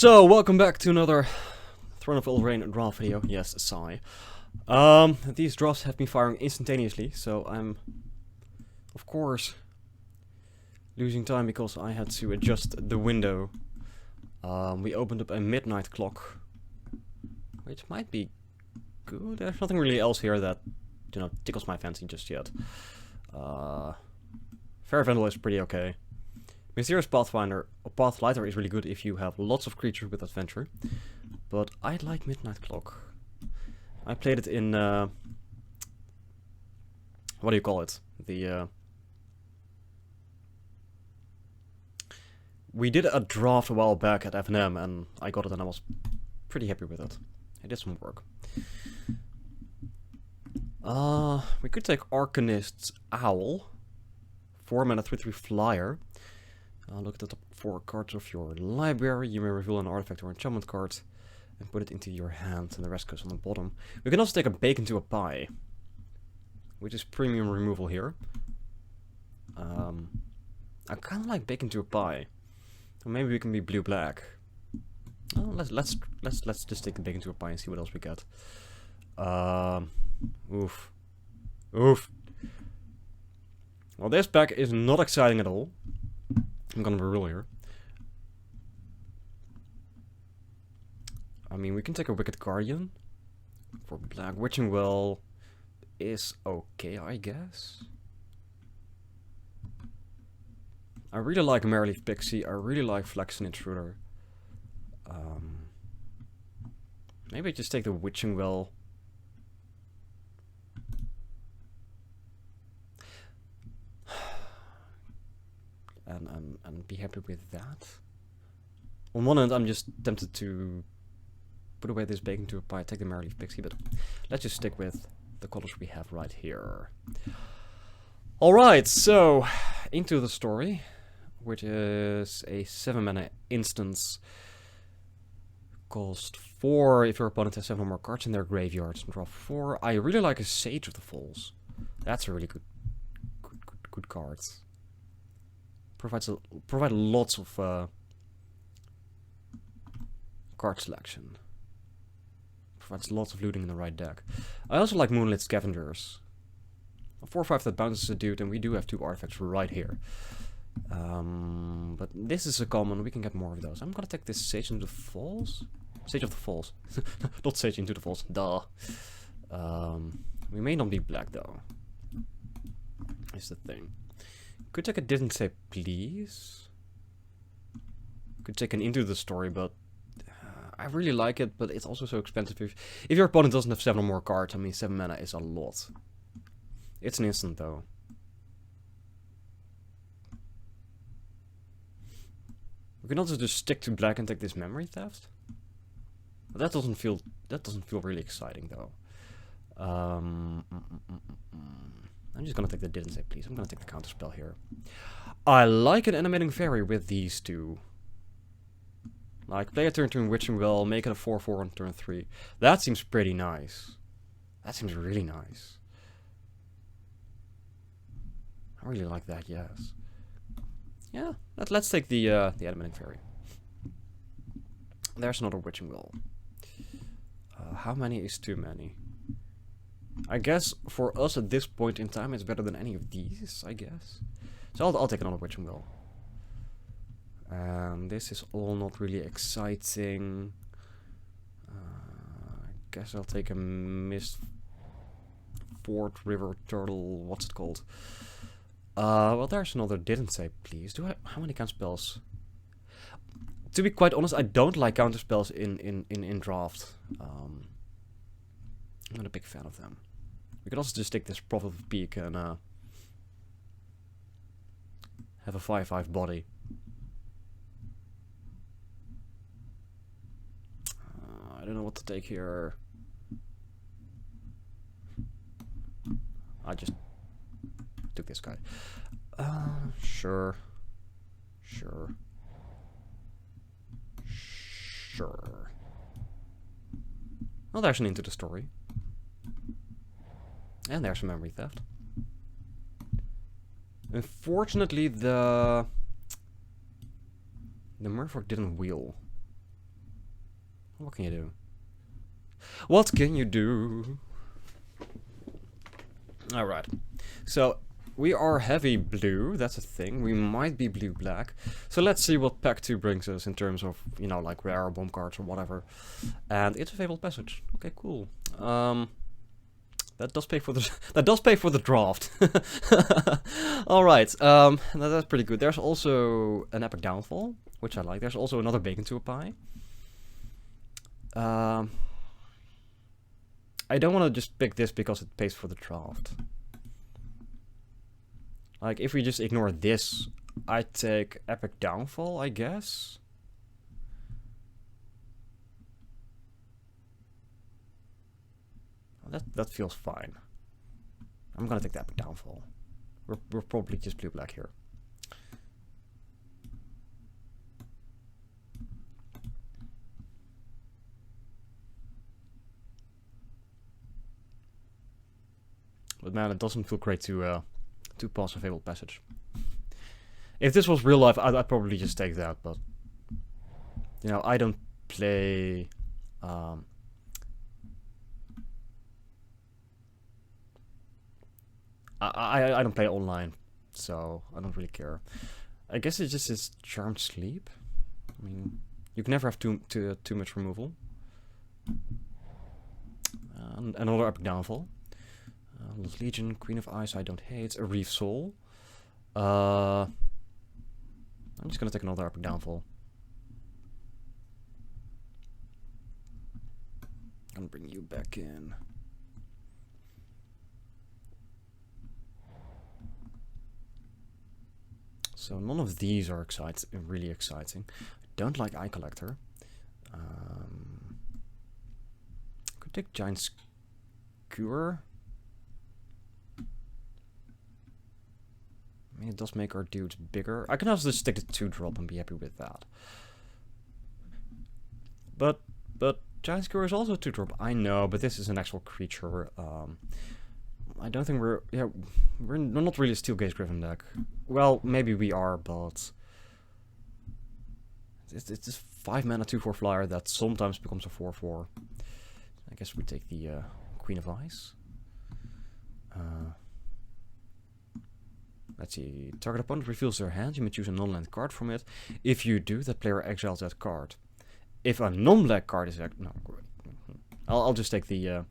So, welcome back to another Throne of Eldraine draft video. Yes, sigh. These drafts have been firing instantaneously, so I'm, of course, losing time because I had to adjust the window. We opened up a midnight clock, which might be good. There's nothing really else here that, tickles my fancy just yet. Fair Vandal is pretty okay. Mysterious Pathfinder or Pathlighter is really good if you have lots of creatures with adventure. But I like Midnight Clock. I played it in what do you call it? We did a draft a while back at F&M and I got it and I was pretty happy with it. It did some work. We could take Arcanist's Owl. 4 mana 3/3 flyer. Look at the top 4 cards of your library. You may reveal an artifact or enchantment card and put it into your hand, and the rest goes on the bottom. We can also take a bacon to a pie, which is premium removal here. I kind of like bacon to a pie. So maybe we can be blue-black. Let's just take the bacon to a pie and see what else we get. Oof. Well, this pack is not exciting at all. I'm gonna be real here. I mean, we can take a Wicked Guardian for black. Witching Well is okay, I guess. I really like Mereleaf Pixie. I really like Flaxen Intruder. Maybe just take the Witching Well. And be happy with that. On one hand, I'm just tempted to put away this bacon to a pie, take the Mereleaf Pixie, but let's just stick with the colors we have right here. Alright, so into the story, which is a 7 mana instance. Cost 4 if your opponent has 7 or more cards in their graveyards and draw 4. I really like a Sage of the Falls. That's a really good card. Provide lots of card selection. Provides lots of looting in the right deck. I also like Moonlit Scavengers. A 4/5 that bounces a dude, and we do have 2 artifacts right here. But this is a common, we can get more of those. I'm gonna take this Sage into the Falls. Sage of the Falls. Not Sage into the Falls, duh. We may not be black though. Is the thing. Could take a Didn't Say Please. Could take an Into the Story, but I really like it, but it's also so expensive. If your opponent doesn't have 7 or more cards, I mean 7 mana is a lot. It's an instant though. We can also just stick to black and take this Memory Theft. But that doesn't feel really exciting though. I'm just gonna take the Didn't Say Please. I'm gonna take the counterspell here. I like an Animating Fairy with these two. Like, play a turn Witching Well, make it a 4/4 on turn 3. That seems pretty nice. That seems really nice. I really like that, yes. Yeah, let's take the Animating Fairy. There's another Witching Well. How many is too many? I guess for us at this point in time, it's better than any of these, I guess. So I'll take another Witching Well. This is all not really exciting. I guess I'll take a Mist Fort River Turtle. What's it called? Well, there's another Didn't Say Please. How many counterspells? To be quite honest, I don't like counterspells in draft. I'm not a big fan of them. We can also just take this Prophet of Peak and have a 5/5 body. I don't know what to take here. I just took this guy. Sure. Well, there's an Into the Story. And there's a Memory Theft. Unfortunately, the Murfolk didn't wheel. What can you do? What can you do? Alright. So, we are heavy blue, that's a thing. We might be blue-black. So let's see what pack 2 brings us in terms of, you know, like rare bomb cards or whatever. And it's a Fabled Passage. Okay, cool. That does pay for the draft. Alright, that's pretty good. There's also an Epic Downfall, which I like. There's also another Bacon to a Pie. I don't want to just pick this because it pays for the draft. Like, if we just ignore this, I'd take Epic Downfall, I guess. That feels fine. I'm gonna take the Epic Downfall. We're probably just blue-black here. But man, it doesn't feel great to pass a Fabled Passage. If this was real life, I'd probably just take that, but you know, I don't play I don't play online, so I don't really care. I guess it just is Charmed Sleep. I mean, you can never have too much removal. Another Epic Downfall. Lost Legion, Queen of Ice, I don't hate. A Reef Soul. I'm just gonna take another Epic Downfall. Gonna bring you back in. So none of these are really exciting. I don't like Eye Collector. Could take Giant Skewer. I mean, it does make our dudes bigger. I can also just take the 2-drop and be happy with that. But Giant Skewer is also a 2-drop. I know, but this is an actual creature. I don't think we're not really a Steel Gaze Griffin deck. Well, maybe we are, but it's this 5 mana 2/4 flyer that sometimes becomes a 4/4. I guess we take the Queen of Ice. Let's see. Target opponent reveals their hand. You may choose a non-land card from it. If you do, that player exiles that card. If a non-black card is no, I'll just take the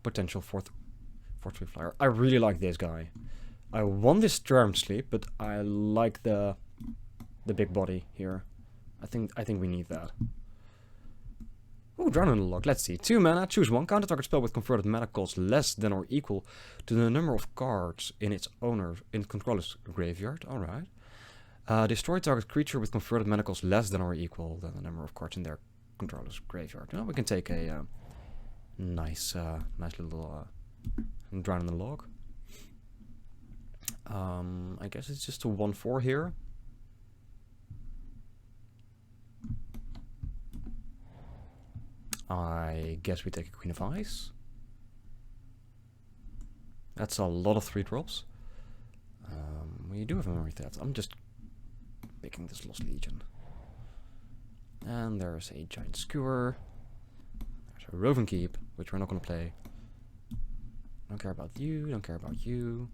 potential 4/3 flyer. I really like this guy. I want this Charmed Sleep, but I like the big body here. I think we need that. Oh, Drown in the Log. Let's see. 2 mana, choose 1. Counter target spell with converted mana cost less than or equal to the number of cards in its controller's graveyard. Alright. Destroy target creature with converted mana cost less than or equal than the number of cards in their controller's graveyard. You know, we can take a nice little Drown in the Log. I guess it's just a 1/4 here. I guess we take a Queen of Ice. That's a lot of 3-drops. We do have a memory theft. I'm just picking this Lost Legion. And there's a Giant Skewer. There's a Roving Keep, which we're not going to play. Don't care about you, don't care about you.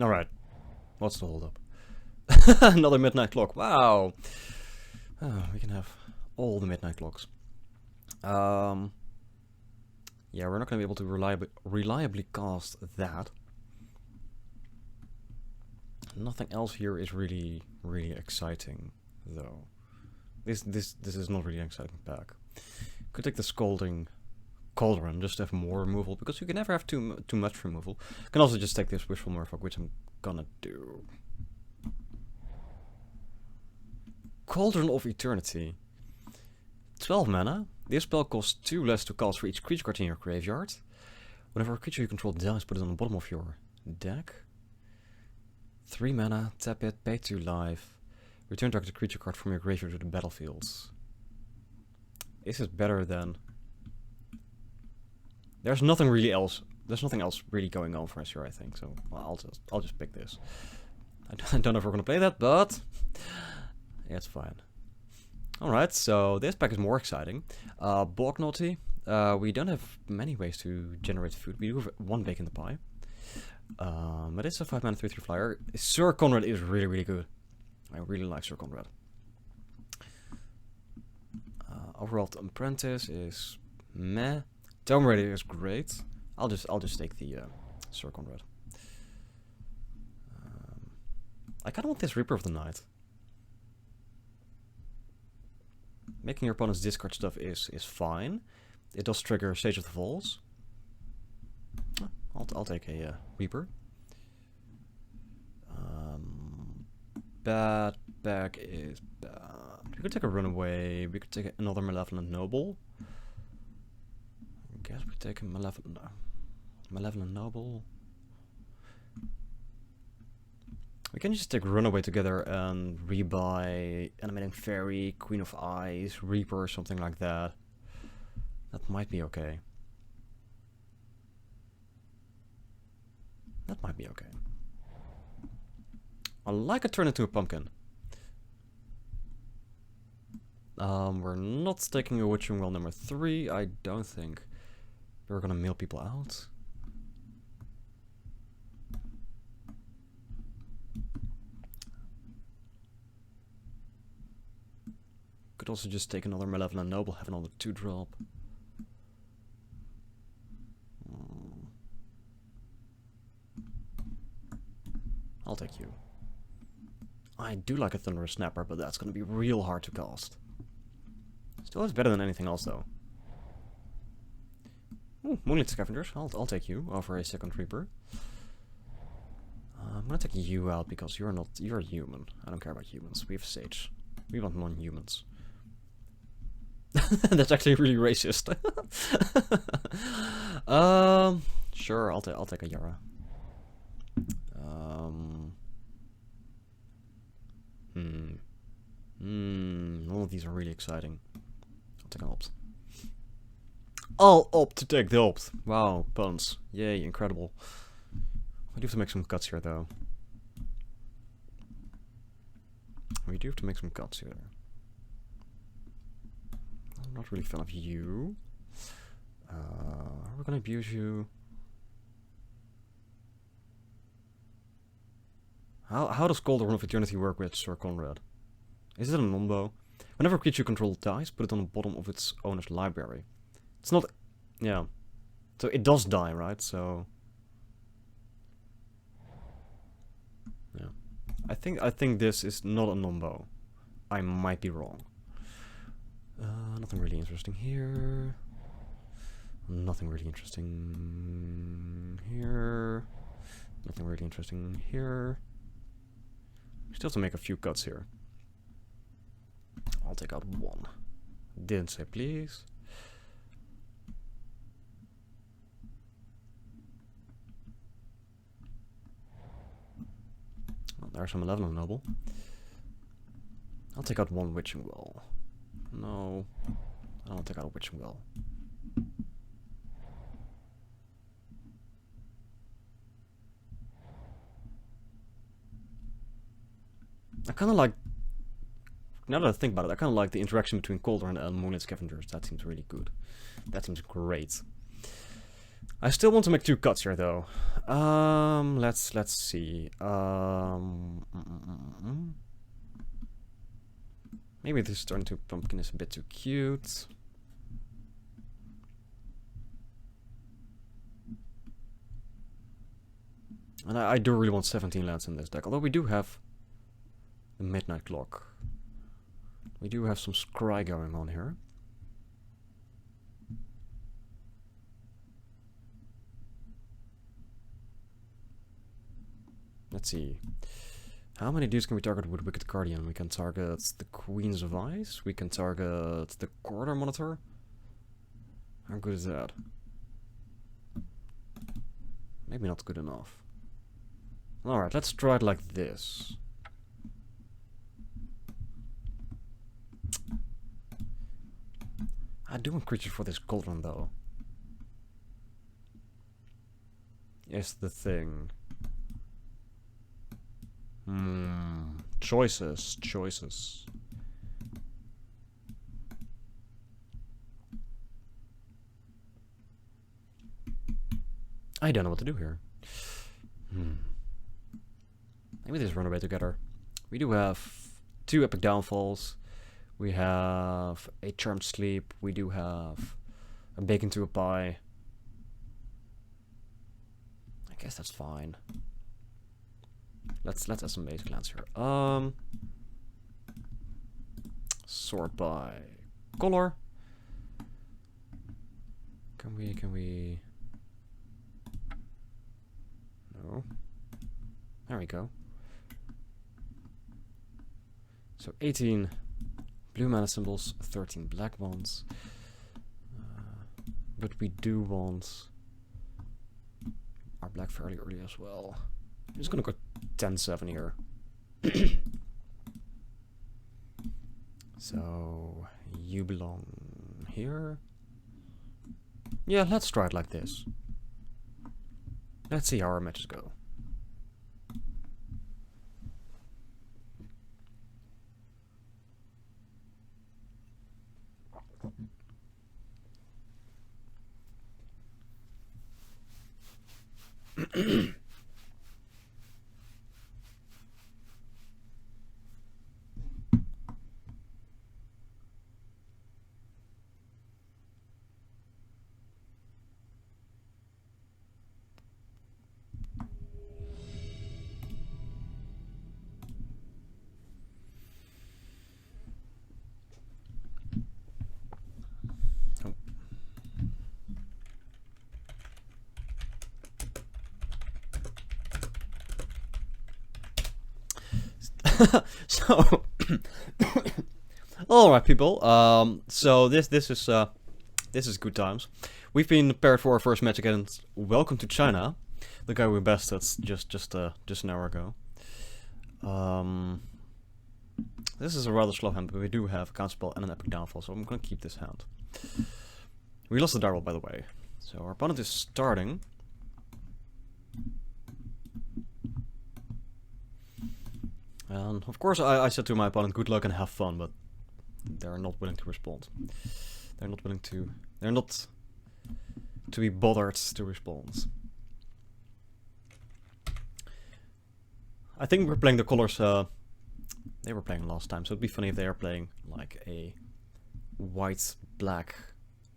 Alright, what's the holdup? Another Midnight Clock, wow! Oh, we can have all the Midnight Clocks. Yeah, we're not going to be able to reliably cast that. Nothing else here is really exciting, though. This is not really an exciting pack. Could take the Scalding Cauldron, just to have more removal, because you can never have too much removal. Can also just take this Wishful Merfolk, which I'm gonna do. Cauldron of Eternity. 12 mana. This spell costs 2 less to cast for each creature card in your graveyard. Whenever a creature you control dies, put it on the bottom of your deck. 3 mana, tap it, pay 2 life. Return target creature card from your graveyard to the battlefield. This is better than... There's nothing really else. There's nothing else really going on for us here, I think. So well, I'll just pick this. I don't know if we're gonna play that, but yeah, it's fine. All right, so this pack is more exciting. Bog Naughty. We don't have many ways to generate food. We do have 1 bake in the pie. But it's a 5 mana 3/3 flyer. Sir Conrad is really, really good. I really like Sir Conrad. Overall, Apprentice is meh. Tome Raider is great. I'll just take the Sir Conrad. I kind of want this Reaper of the Night. Making your opponent's discard stuff is fine. It does trigger Sage of the Falls. I'll take a Reaper. Bad back is bad. We could take a Runaway. We could take another Malevolent Noble. I guess we take a Malevolent Noble. We can just take Runaway together and rebuy Animating Fairy, Queen of Eyes, Reaper, or something like that. That might be okay. That might be okay. I like a turn into a pumpkin. We're not taking a Witching Well number 3. I don't think we're gonna mail people out. Could also just take another Malevolent Noble, have another 2-drop. I'll take you. I do like a Thunderous Snapper, but that's gonna be real hard to cast. Still is better than anything else, though. Ooh, Moonlit Scavengers. I'll take you over a second Reaper. I'm gonna take you out because you're a human. I don't care about humans. We have Sage. We want non-humans. That's actually really racist. Sure, I'll take a Yara. All of these are really exciting. I'll take an Opt. I'll opt to take the Opt. Wow, puns. Yay, incredible. We do have to make some cuts here, though. We do have to make some cuts here. I'm not really a fan of you. We're gonna abuse you. How does Cauldron of Eternity work with Sir Conrad? Is it a non-bow? Whenever a creature you control dies, put it on the bottom of its owner's library. It's not... Yeah. So it does die, right? So... Yeah. I think this is not a non-bow. I might be wrong. Nothing really interesting here. Nothing really interesting here. Nothing really interesting here. We still have to make a few cuts here. I'll take out 1. Didn't say please. Oh, there's some Malevolent Noble. I'll take out 1 Witching Well. No, I don't take out a Witching Well. I kind of like, now that I think about it, I kind of like the interaction between Cauldron and Moonlit Scavengers. That seems really good. That seems great. I still want to make 2 cuts here, though. Let's see. Maybe this turn to pumpkin is a bit too cute. And I do really want 17 lands in this deck, although we do have the Midnight Clock. We do have some scry going on here. Let's see. How many dudes can we target with Wicked Guardian? We can target the Queens of Ice. We can target the Corridor Monitor. How good is that? Maybe not good enough. Alright, let's try it like this. I do want creatures for this cauldron though. Is the thing. Choices. I don't know what to do here. Maybe just run away together. We do have 2 Epic Downfalls. We have a Charmed Sleep. We do have a Bacon to a Pie. I guess that's fine. Let's add some basic lands here. Sort by color. Can we? No. There we go. So 18 blue mana symbols, 13 black ones. But we do want our black fairly early as well. I'm just gonna go 10-7 here. So you belong here. Yeah, let's try it like this. Let's see how our matches go. So, all right, people. So this is good times. We've been prepared for our first match against Welcome to China, the guy we bested just an hour ago. This is a rather slow hand, but we do have a counterspell and an Epic Downfall, so I'm gonna keep this hand. We lost the die roll, by the way. So our opponent is starting. And of course I said to my opponent, good luck and have fun, but they're not willing to respond. They're not to be bothered to respond. I think we're playing the colors they were playing last time, so it'd be funny if they are playing like a white-black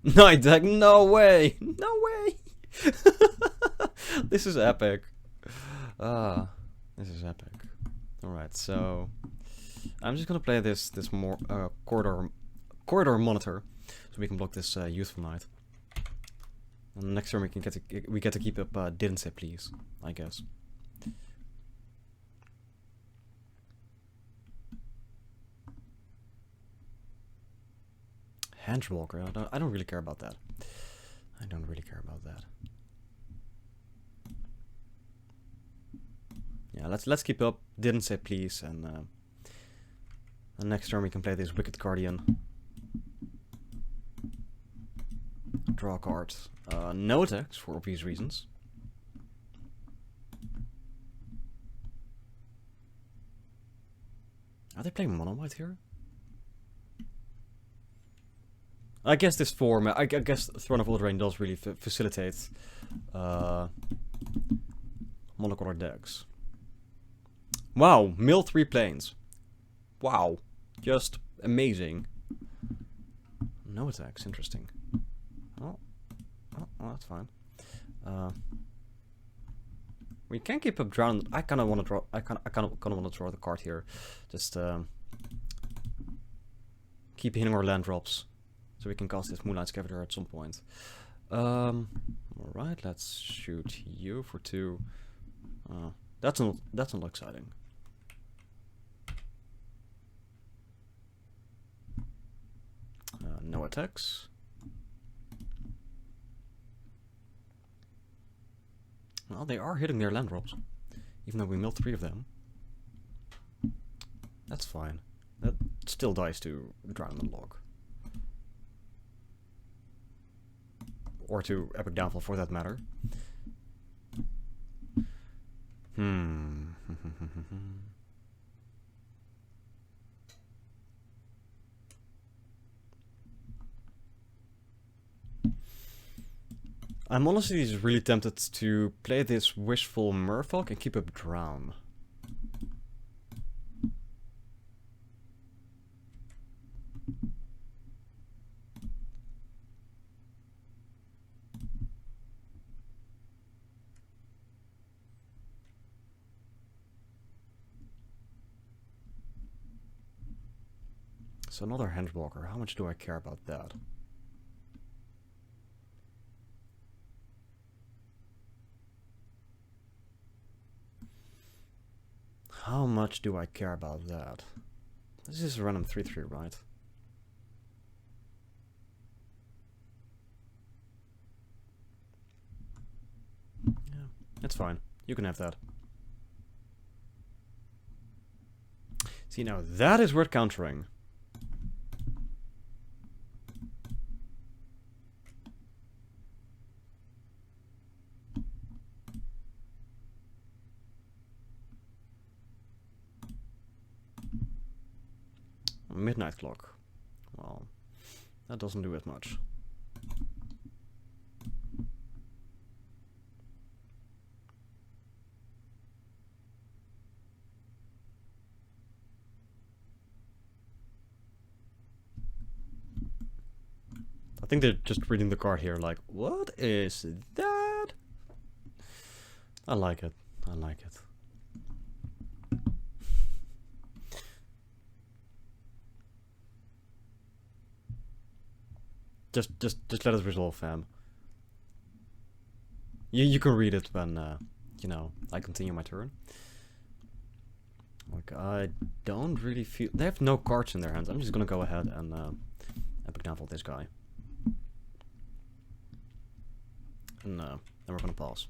night deck. No way! No way! This is epic. This is epic. Alright, so I'm just gonna play this more corridor monitor, so we can block this Youthful Knight. And next turn we get to keep up Didn't Say Please, I guess. Handwalker, I don't really care about that. I don't really care about that. Yeah, let's keep up. Didn't Say Please, and next turn we can play this Wicked Guardian. Draw a card. No attacks for obvious reasons. Are they playing mono white here? I guess this format. I guess Throne of Eldraine does really facilitate monocolor decks. Wow, mill 3 planes. Wow, just amazing. No attacks, interesting. Oh, that's fine. We can keep up drown. I kind of want to draw. I kind of want to draw the card here. Just keep hitting our land drops, so we can cast this Moonlight Scavenger at some point. All right, let's shoot you for 2. That's not exciting. no attacks. Well, they are hitting their land drops, even though we milled 3 of them. That's fine. That still dies to Drown in the Log. Or to Epic Downfall, for that matter. I'm honestly just really tempted to play this Wishful Merfolk and keep up Drown. So another Henchwalker, how much do I care about that? How much do I care about that? This is a random 3/3, right? Yeah, that's fine. You can have that. See, now that is worth countering. Midnight Clock. Well, that doesn't do as much. I think they're just reading the card here like, what is that? I like it. I like it. Just let it resolve, fam. You can read it when, you know, I continue my turn. Like, I don't really feel... They have no cards in their hands. I'm just gonna go ahead and Epic Downfall this guy. And then we're gonna pause.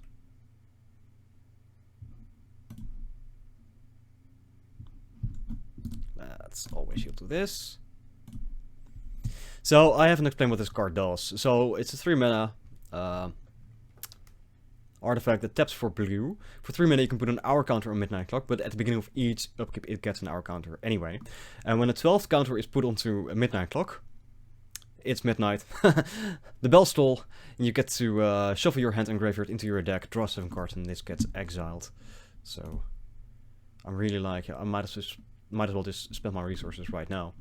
Let's always shield to this. So, I haven't explained what this card does. So, it's a 3 mana artifact that taps for blue. For 3 mana you can put an hour counter on Midnight Clock, but at the beginning of each upkeep it gets an hour counter anyway. And when a 12th counter is put onto a Midnight Clock, it's midnight, the bells toll, and you get to shuffle your hand and graveyard into your deck, draw 7 cards, and this gets exiled. So, I'm really like, I might as well just spend my resources right now.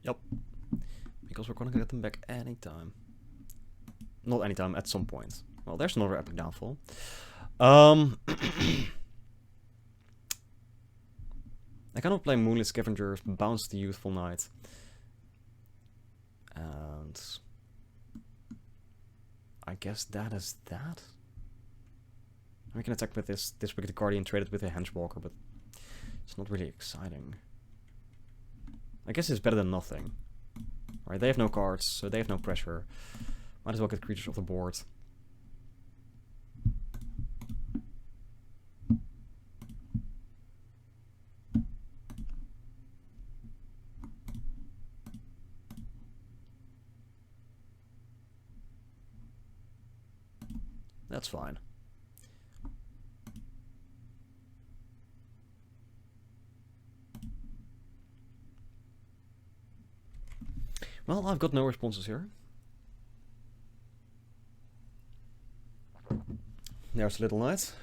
Yep. Because we're gonna get them back anytime. Not anytime, at some point. Well, there's another Epic Downfall. I cannot play Moonlit Scavengers, bounce the Youthful Knight. And... I guess that is that. We can attack with this Wicked Guardian, trade it with a Henchwalker, but it's not really exciting. I guess it's better than nothing. Right, they have no cards, so they have no pressure. Might as well get creatures off the board. That's fine. Well, I've got no responses here. There's Little Knight.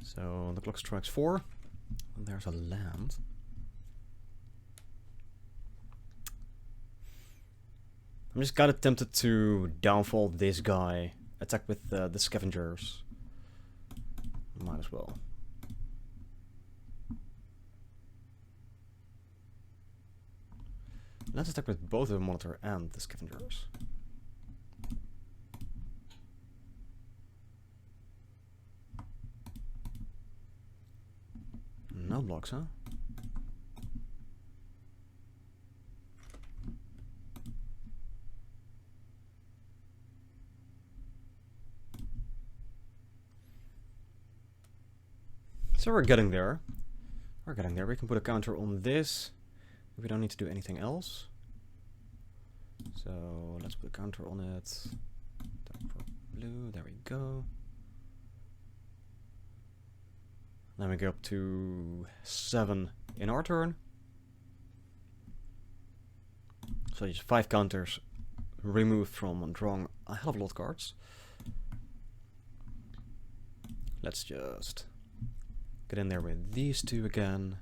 So the clock strikes 4. And there's a land. I'm just kind of tempted to downfall this guy. Attack with the Scavengers. Might as well. Let's attack with both the Monitor and the Scavengers. No blocks, huh? So we're getting there. We're getting there. We can put a counter on this. We don't need to do anything else. So let's put a counter on it. Blue, there we go. Then we go up to 7 in our turn. So just 5 counters removed from drawing a hell of a lot of cards. Let's just get in there with these 2 again.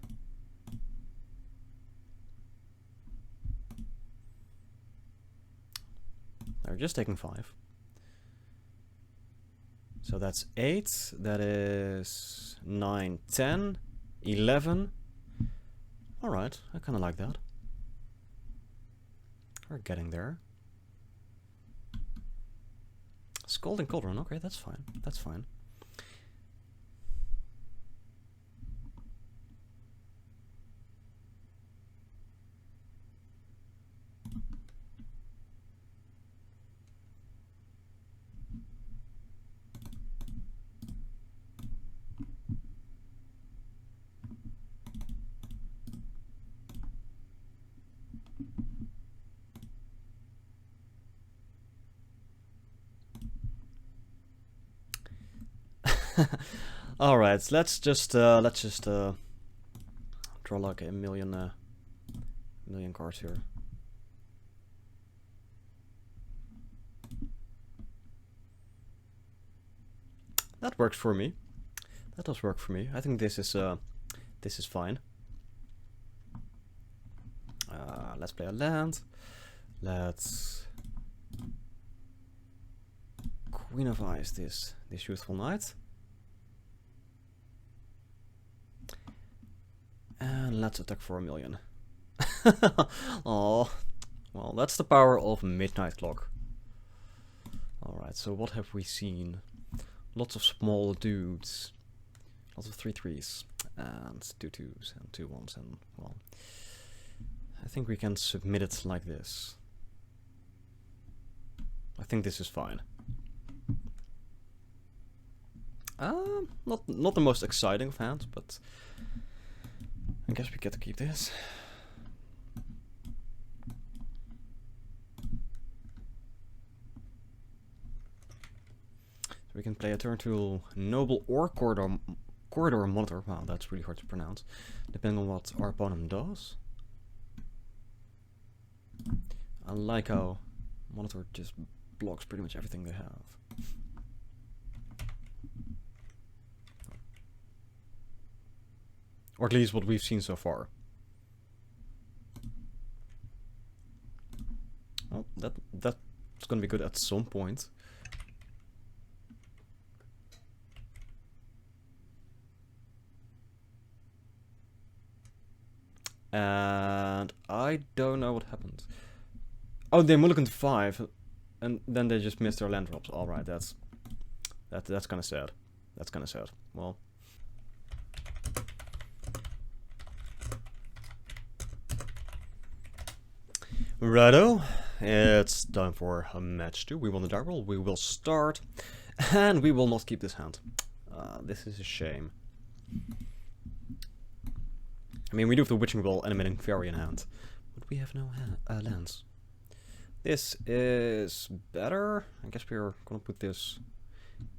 They're just taking 5. So that's 8, that is 9, 10, 11. Alright, I kind of like that. We're getting there. Scalding Cauldron, okay, that's fine, that's fine. All right, let's just draw like a million cards here. That works for me. That does work for me. I think this is fine. Let's play a land. Let's Queen of Ice this Youthful Knight. And let's attack for 1 million. Oh, well, that's the power of Midnight Clock. Alright, so what have we seen? Lots of small dudes. Lots of 3/3s. And 2/2s and 2/1s. And, well, I think we can submit it like this. I think this is fine. Not the most exciting of hands, but I guess we get to keep this. So we can play a turn tool, Noble or Corridor Monitor. Wow, that's really hard to pronounce. Depending on what our opponent does. I like how Monitor just blocks pretty much everything they have. Or at least what we've seen so far. Well, that's gonna be good at some point. And I don't know what happened. Oh, they mulliganed 5, and then they just missed their land drops. All right, that's kind of sad. That's kind of sad. Well. Righto, it's time for a match 2. We won the dark roll. We will start, and we will not keep this hand. This is a shame. I mean, we do have the Witching Well animating fairy in hand, but we have no lands. This is better. I guess we're gonna put this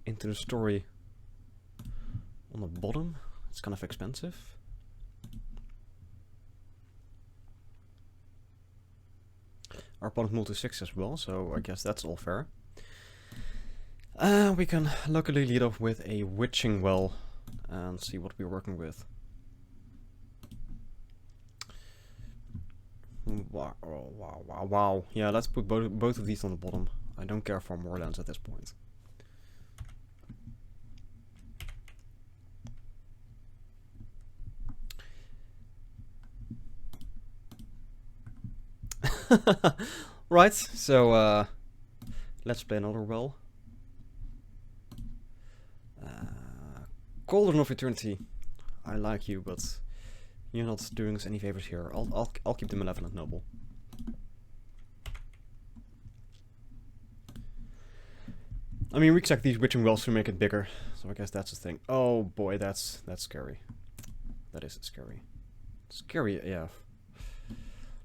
into the story on the bottom. It's kind of expensive. Our opponent multi-6 as well, so I guess that's all fair. We can luckily lead off with a Witching Well and see what we're working with. Wow, oh, wow, wow, wow. Yeah, let's put both of these on the bottom. I don't care for more lands at this point. Right, so let's play another well. Cauldron of Eternity. I like you, but you're not doing us any favors here. I'll keep the Malevolent Noble. I mean, we can sack these witching wells to make it bigger, so I guess that's the thing. Oh boy, that's scary. That is scary. Scary, yeah.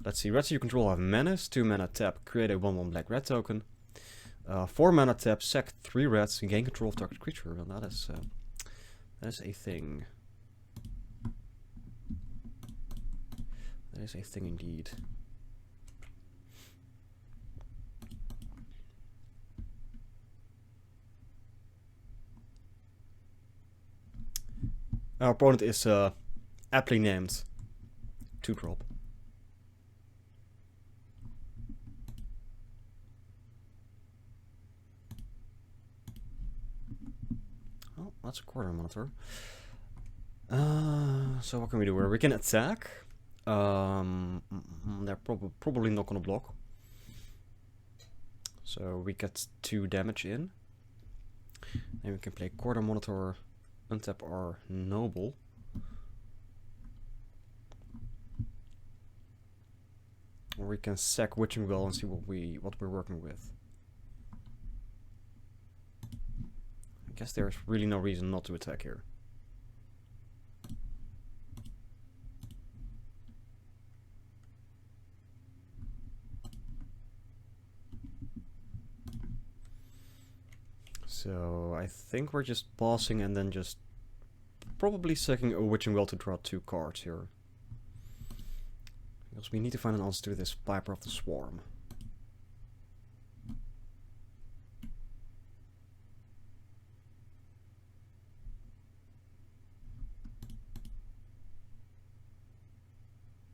Let's see. Red Sea you control have menace, 2 mana tap, create a 1/1 black red token. 4 mana tap, sack 3 reds, gain control of target creature. Well, that is a thing. That is a thing indeed. Our opponent is aptly named 2-drop. Oh, that's a quarter monitor. So what can we do here? We can attack. They're probably not gonna block. So we get 2 damage in. Then we can play quarter monitor, untap our noble. Or we can sack witching well and see what we're working with. I guess there's really no reason not to attack here. So I think we're just pausing and then just probably sacking a witching well to draw 2 cards here. Because we need to find an answer to this Piper of the Swarm.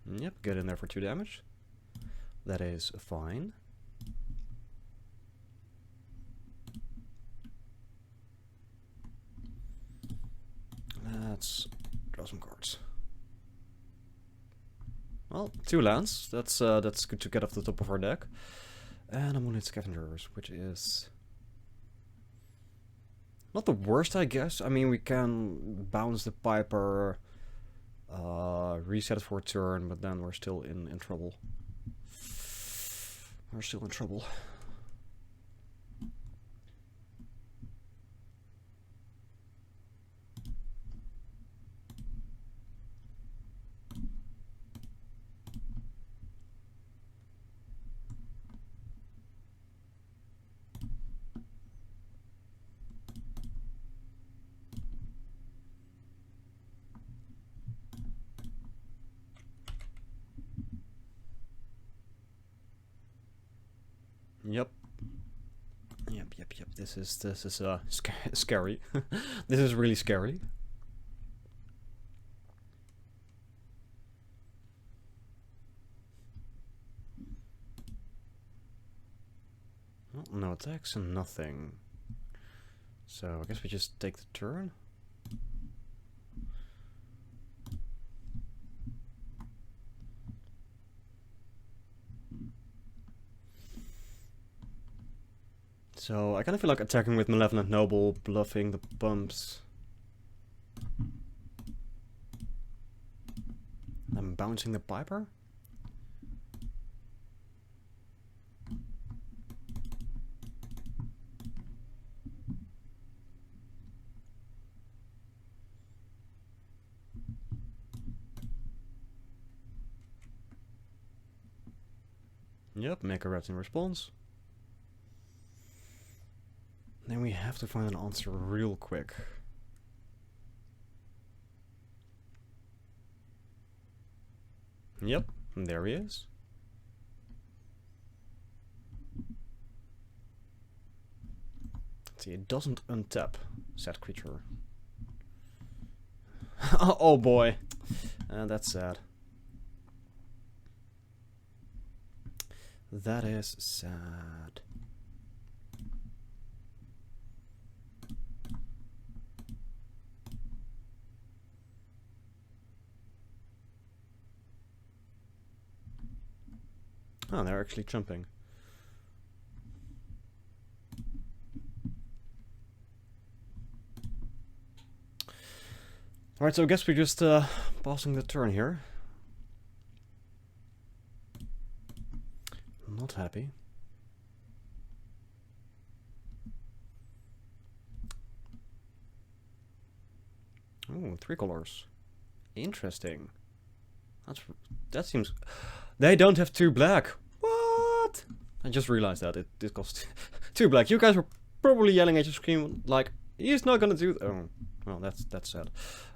Yep, get in there for 2 damage. That is fine. Let's draw some cards. Well, 2 lands. That's good to get off the top of our deck. And I'm gonna hit Scavengers, which is not the worst, I guess. I mean, we can bounce the Piper, reset it for a turn, but then we're still in trouble. We're still in trouble. Yep. This is scary. This is really scary. Well, no attacks and nothing. So I guess we just take the turn. So I kind of feel like attacking with Malevolent Noble, bluffing the bumps. I'm bouncing the Piper. Yep, make a red in response. Then we have to find an answer real quick. Yep, there he is. Let's see, it doesn't untap said creature. Oh boy, that's sad. That is sad. Oh, they're actually jumping. Alright, so I guess we're just passing the turn here. Not happy. Oh, 3 colors. Interesting. That seems... They don't have 2 black. What? I just realized that. It costs 2 black. You guys were probably yelling at your screen like, he's not gonna do... Oh, well, that's sad.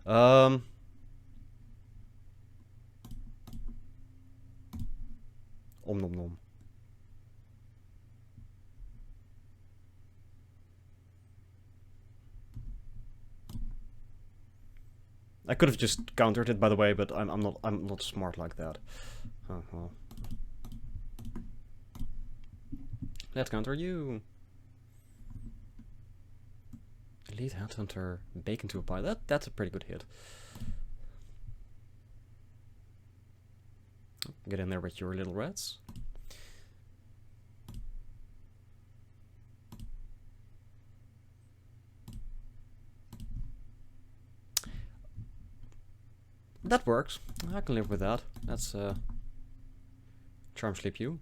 Om nom nom. I could have just countered it, by the way, but I'm not smart like that. Oh well. Let's counter you. Elite Headhunter, Bacon to a Pie. That's a pretty good hit. Get in there with your little rats. That works. I can live with that. That's Charm Sleep you.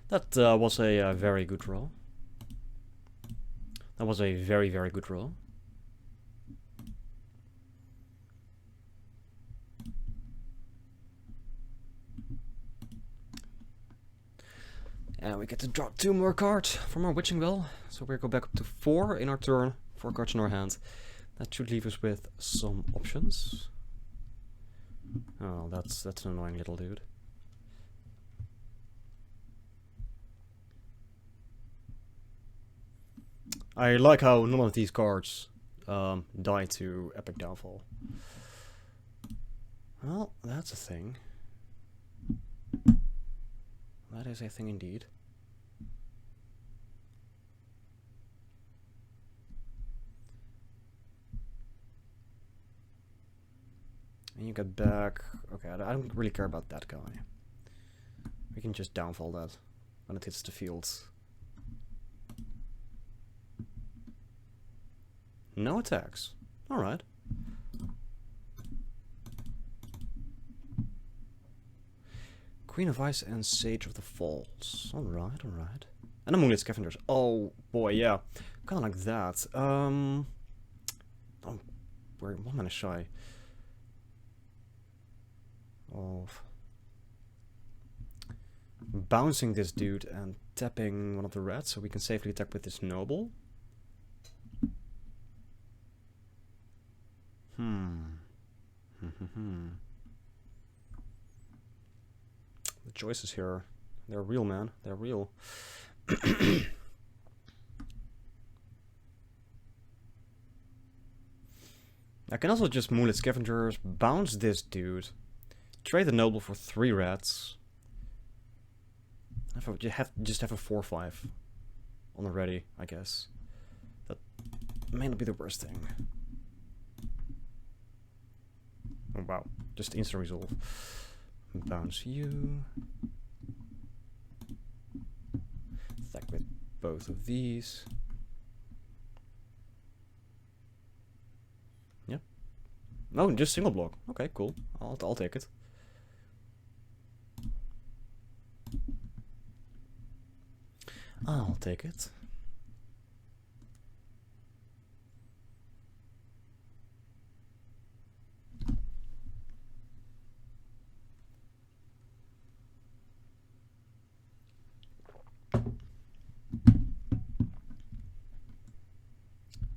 That was a very good roll. That was a very, very good roll. And we get to draw 2 more cards from our Witching Well. So we go back up to 4 in our turn. 4 cards in our hand. That should leave us with some options. Oh, that's an annoying little dude. I like how none of these cards die to Epic Downfall. Well, that's a thing. That is a thing indeed. And you get back... Okay, I don't really care about that guy. We can just downfall that when it hits the field. No attacks. Alright. Queen of Ice and Sage of the Falls. Alright, alright. And the Moonlit Scavengers. Oh boy, yeah. Kinda like that. Oh, we're 1 mana shy of bouncing this dude and tapping one of the rats so we can safely attack with this noble. The choices here, they're real, man. They're real. I can also just Moonlit Scavengers, bounce this dude, trade the noble for 3 rats. Just have a 4/5 on the ready, I guess. That may not be the worst thing. Oh wow, just instant resolve. Bounce you. Attack with both of these. Yep. No, just single block. Okay, cool. I'll take it. I'll take it.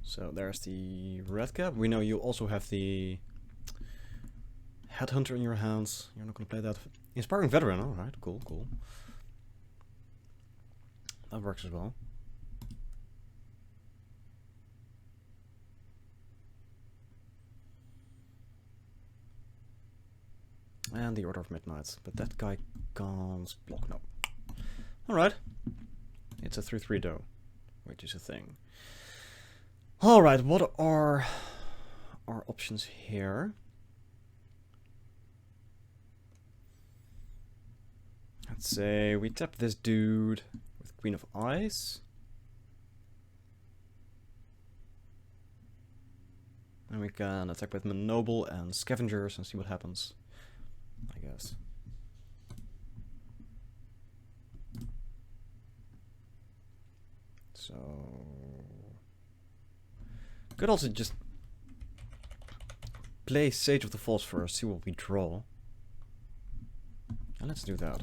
So there's the red cap. We know you also have the Headhunter in your hands. You're not going to play that. Inspiring Veteran. Alright, cool, cool. That works as well. And the Order of Midnight. But that guy can't block. No. Alright. It's a 3/3 though, which is a thing. Alright, what are our options here? Let's say we tap this dude with Queen of Ice. And we can attack with Noble and Scavengers and see what happens, I guess. So Could also just play Sage of the Falls first, see what we draw. And let's do that.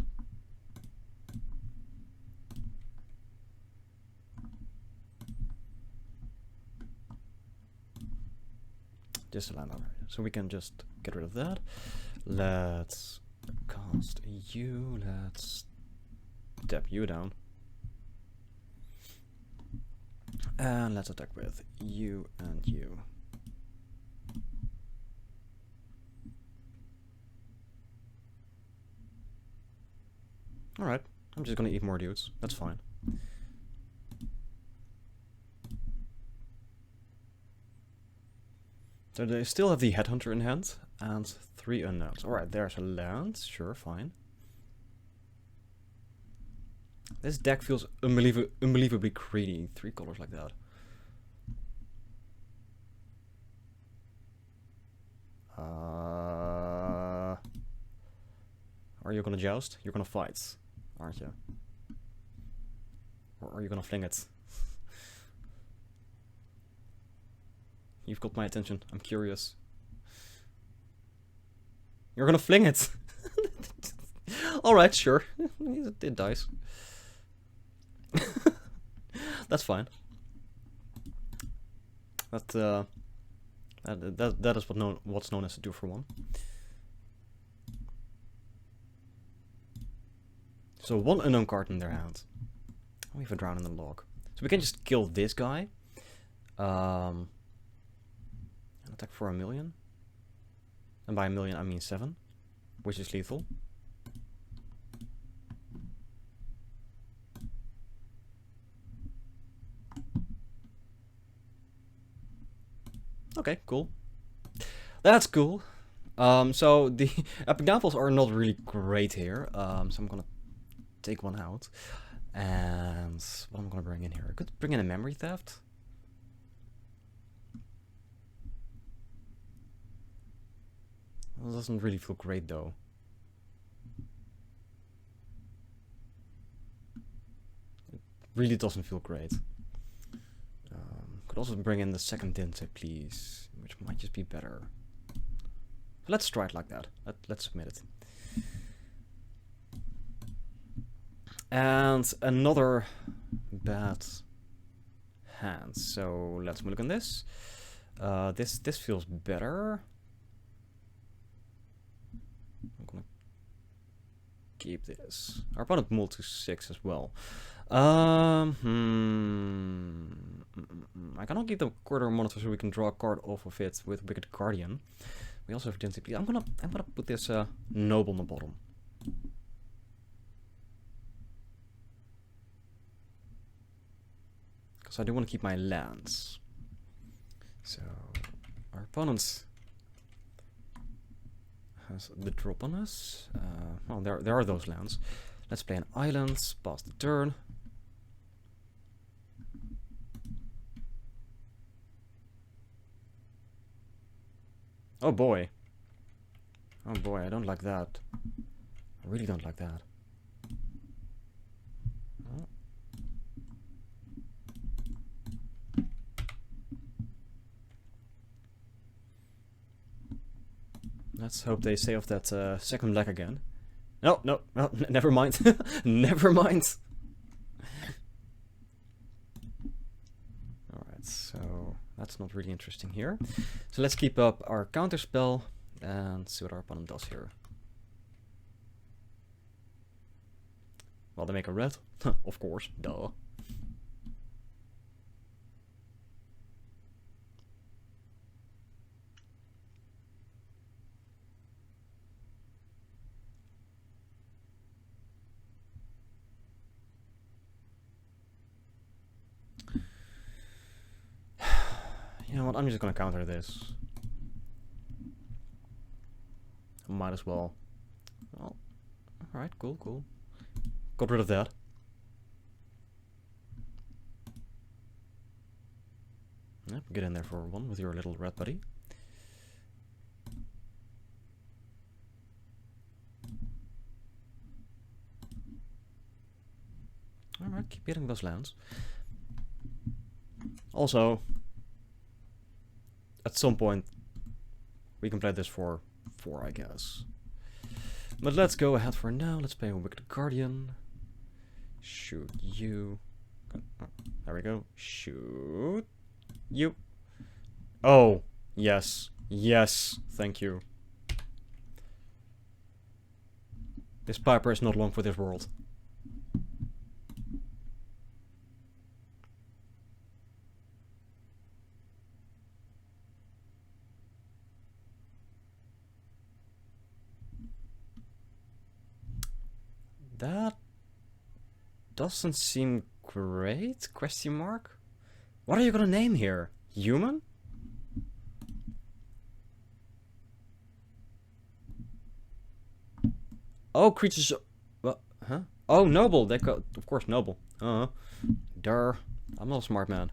Just a landowner. So we can just get rid of that. Let's cast you. Let's tap you down. And let's attack with you and you. Alright, I'm just gonna eat more dudes. That's fine. So they still have the Headhunter in hand and 3 unknowns. Alright, there's a land. Sure, fine. This deck feels unbelievably greedy. 3 colors like that. Are you gonna joust? You're gonna fight, aren't you? Or are you gonna fling it? You've got my attention. I'm curious. You're gonna fling it! Alright, sure. It dies. That's fine. That is what's known as a 2-for-1. So 1 unknown card in their hand. We have a drown in the log. So we can just kill this guy. And attack for 1 million. And by 1 million I mean 7. Which is lethal. Okay, cool. That's cool. So the epic downfalls are not really great here. So I'm gonna take one out. And what am I gonna bring in here? I could bring in a memory theft. Well, it doesn't really feel great though. It really doesn't feel great. Could also bring in the second Dinte, please, which might just be better. Let's try it like that. Let's submit it. And another bad hand. So let's look on this. This feels better. I'm gonna keep this. Our opponent mulled to 6 as well. I cannot keep the quarter monitor so we can draw a card off of it with Wicked Guardian. We also have Density. I'm gonna put this Noble on the bottom. Because I do want to keep my lands. So our opponent has the drop on us. Well, there are those lands. Let's play an island, pass the turn. Oh boy. Oh boy, I don't like that. I really don't like that. Oh. Let's hope they save that second black again. No, no, no, never mind. Never mind. Alright, so that's not really interesting here. So let's keep up our counter spell and see what our opponent does here. Well, they make a red. Of course, duh. You know what, I'm just gonna counter this. Might as well. Well, alright, cool, cool. Got rid of that. Yep, get in there for one with your little red buddy. Alright, keep getting those lands. Also, at some point we can play this for 4, I guess. But let's go ahead for now. Let's play a Wicked Guardian. Shoot you. There we go. Shoot you. Oh, yes. Yes, thank you. This Piper is not long for this world. That doesn't seem great? Question mark? What are you gonna name here? Human? Oh, creatures. What? Huh? Oh, noble. They go. Of course, noble. Duh. I'm not a smart man.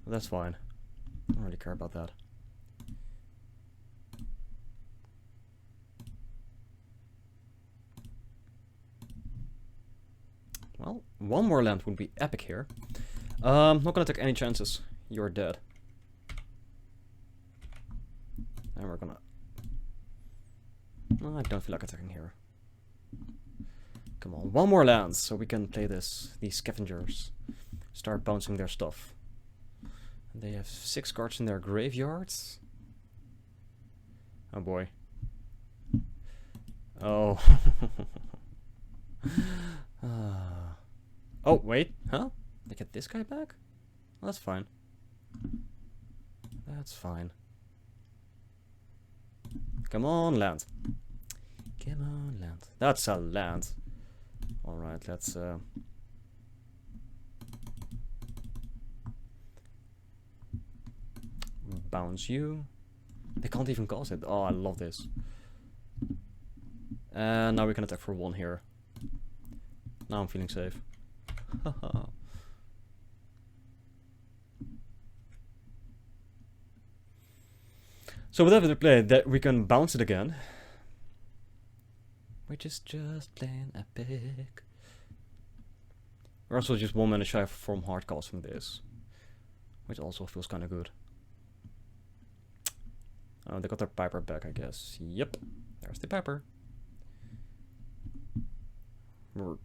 But that's fine. I don't really care about that. Well, one more land would be epic here. Not gonna take any chances. You're dead. And we're gonna... I don't feel like attacking here. Come on, one more land so we can play this. These scavengers start bouncing their stuff. And they have 6 cards in their graveyards. Oh boy. Oh. Oh, wait. Huh? They get this guy back? Well, that's fine. That's fine. Come on, land. Come on, land. That's a land. Alright, let's... bounce you. They can't even cause it. Oh, I love this. And now we can attack for 1 here. Now I'm feeling safe. So whatever they play, that we can bounce it again. Which is just plain epic. We're also just 1 mana shy from hard calls from this. Which also feels kind of good. Oh, they got their Piper back, I guess. Yep, there's the Piper.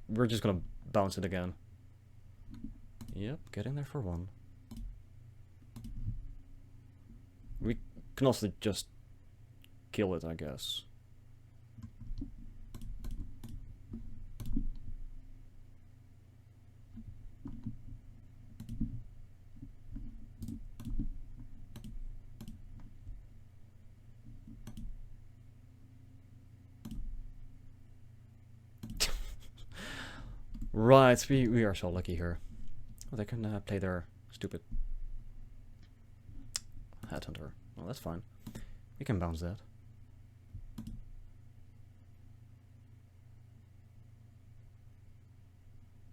We're just gonna bounce it again. Yep, get in there for 1. We can also just kill it, I guess. Right, we are so lucky here. Well, they can play their stupid Headhunter. Well, that's fine. We can bounce that.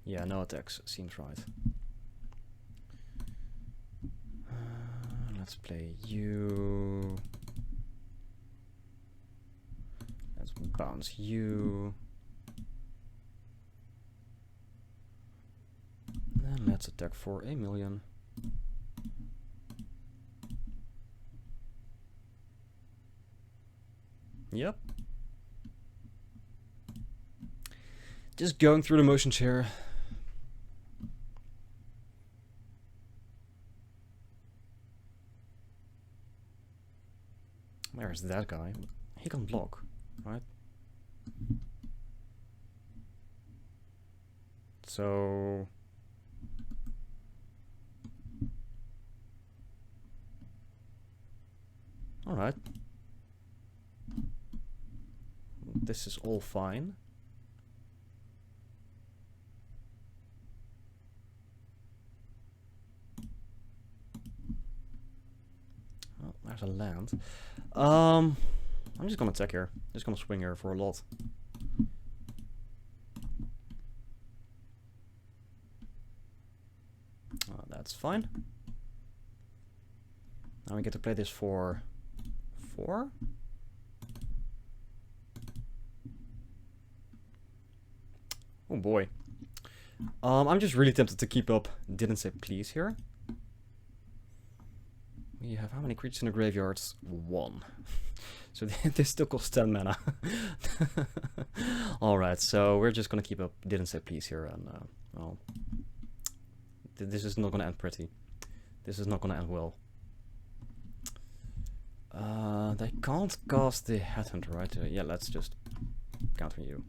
Yeah, no attacks seems right. Let's play you. Let's bounce you. And let's attack for 1 million. Yep. Just going through the motions here. Where's that guy? He can block, right? So... Alright. This is all fine. Oh, there's a land. I'm just gonna attack here. Just gonna swing here for a lot. That's fine. Now we get to play this for 4. Oh boy. I'm just really tempted to keep up Didn't Say Please here. We have how many creatures in the graveyards? 1. So this still costs 10 mana. Alright, so we're just gonna keep up didn't say please here, and well, this is not gonna end pretty. This is not gonna end well. They can't cast the Headhunter, right? Yeah, let's just counter you.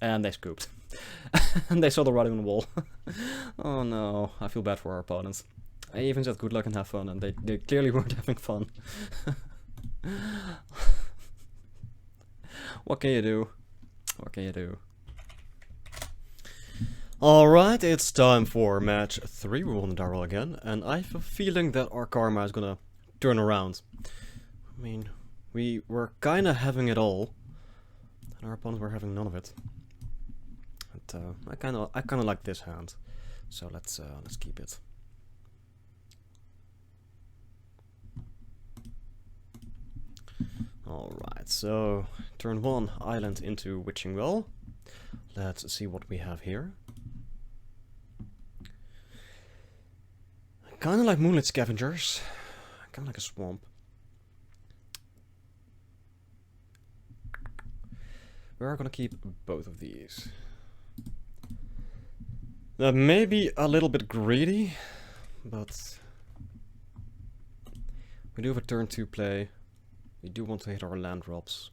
And they scooped. And they saw the writing on the wall. Oh no, I feel bad for our opponents. I even said good luck and have fun, and they clearly weren't having fun. What can you do? What can you do? Alright, it's time for match 3. We're on the Darrell again, and I have a feeling that our karma is gonna turn around. I mean, we were kinda having it all, and our opponents were having none of it. But I kinda like this hand, so let's keep it. Alright, so turn 1, Island into Witching Well. Let's see what we have here. Kinda like Moonlit Scavengers. Kinda like a swamp. We're gonna keep both of these. That may be a little bit greedy, but we do have a turn 2 play. We do want to hit our land drops.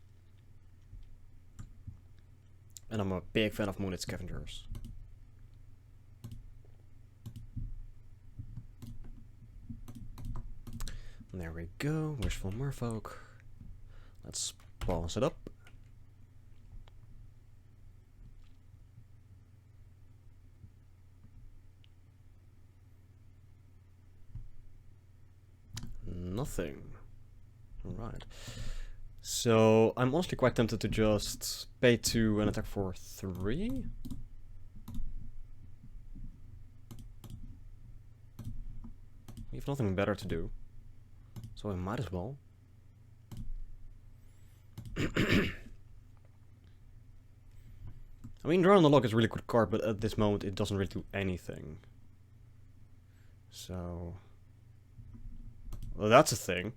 And I'm a big fan of Moonlit Scavengers. There we go, Wishful Merfolk. Let's balance it up. Nothing. Alright. So, I'm honestly quite tempted to just pay 2 and attack for 3. We have nothing better to do, so I might as well. I mean, Drown on the Log is a really good card, but at this moment it doesn't really do anything. So... well, that's a thing.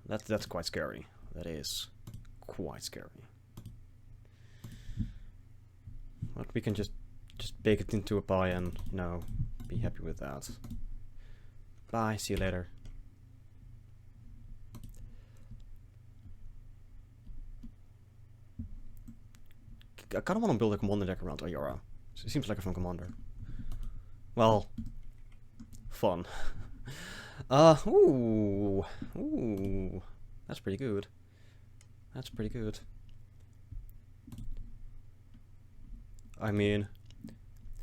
That's quite scary. That is quite scary. But we can just bake it into a pie and, you know, be happy with that. Bye, see you later. I kind of want to build a commander deck around Ayora. It seems like a fun commander. Well, fun. Ooh, that's pretty good. That's pretty good. I mean,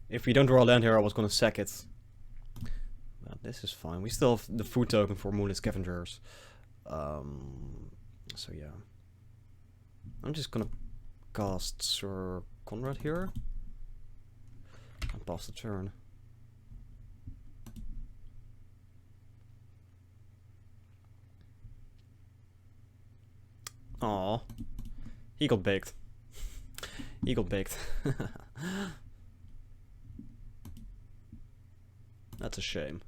if we don't draw land here, I was gonna sack it. But this is fine. We still have the food token for Moonlit Scavengers. So yeah. I'm just gonna cast Sir Conrad here. And pass the turn. Aw, he got baked. He got baked. That's a shame.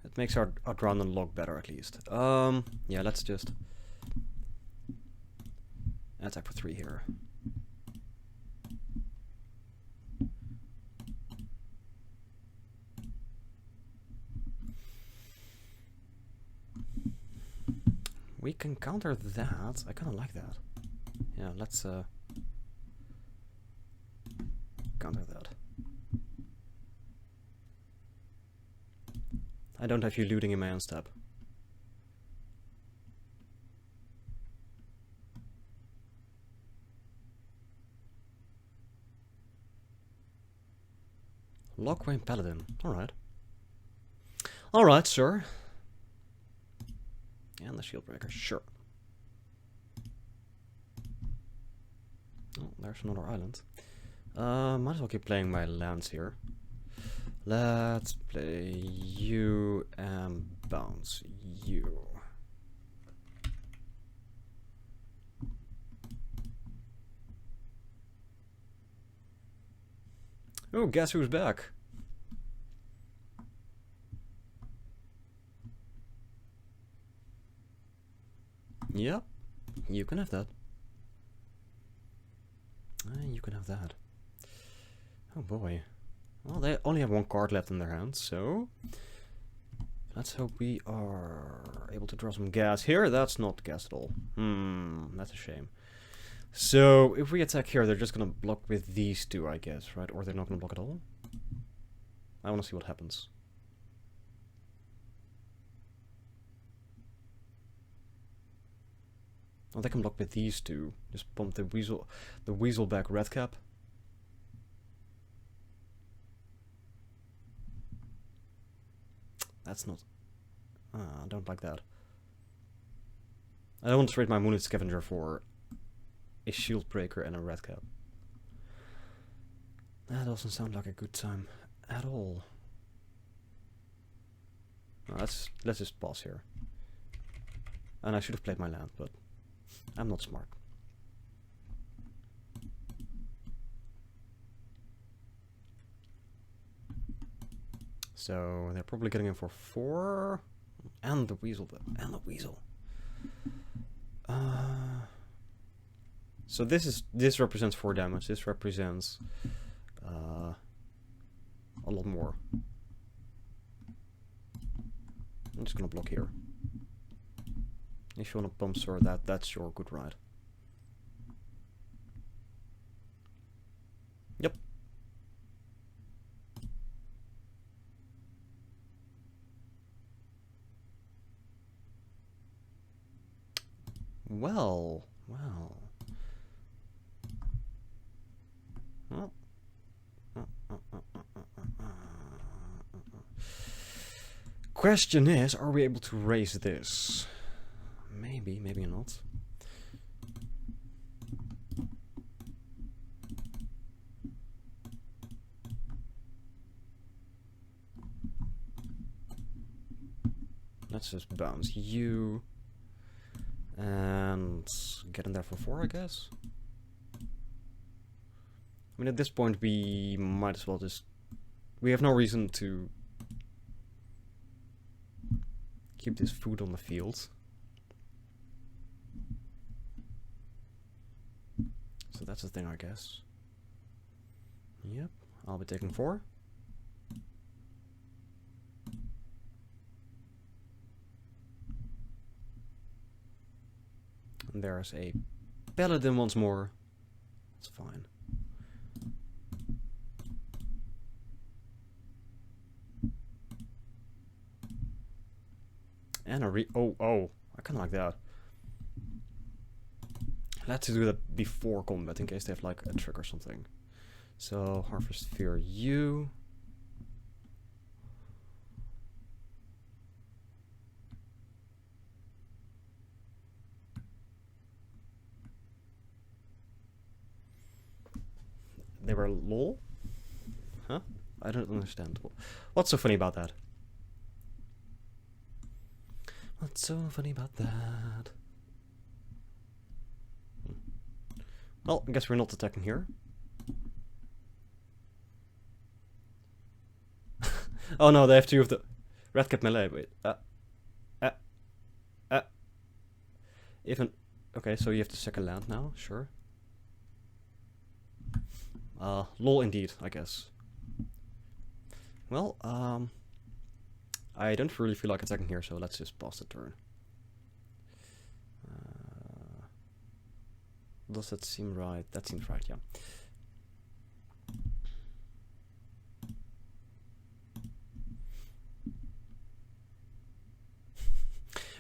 It makes our Drown on the Log better at least. Yeah, let's just attack for 3 here. We can counter that. I kind of like that. Yeah, let's counter that. I don't have you looting in my own step. Lockway Paladin. Alright. Alright, sir. And the Shield Breaker, sure. Oh, there's another island. Might as well keep playing my lands here. Let's play you and bounce you. Oh, guess who's back? Yep, you can have that. You can have that. Oh boy. Well, they only have one card left in their hands, so let's hope we are able to draw some gas here. That's not gas at all. That's a shame. So if we attack here, they're just gonna block with these two, I guess, right? Or they're not gonna block at all. I want to see what happens. Oh, they can block with these two. Just pump the weasel back red cap. That's not... I don't like that. I don't want to trade my Moonlit Scavenger for a shield breaker and a red cap. That doesn't sound like a good time at all. Let's just pause here. And I should have played my land, but I'm not smart. So they're probably getting in for 4, and the weasel, So this represents 4 damage. This represents a lot more. I'm just gonna block here. If you want to pump sword, that's your good ride. Yep. Well. Question is, are we able to raise this? Maybe, maybe not. Let's just bounce you. And get in there for 4, I guess. I mean, at this point, we might as well just... We have no reason to keep this food on the field. So that's the thing, I guess. Yep, I'll be taking 4. And there's a paladin once more. That's fine. And a oh, I kinda like that. Let's do that before combat in case they have like a trick or something. So Harvest Fear you. They were lol? Huh? I don't understand. What's so funny about that? What's so funny about that? Well, I guess we're not attacking here. Oh no, they have 2 of the red cap melee. Wait. Even. Okay, so you have the second land now, sure. Lol indeed, I guess. Well, I don't really feel like attacking here, so let's just pause the turn. Does that seem right? That seems right, yeah.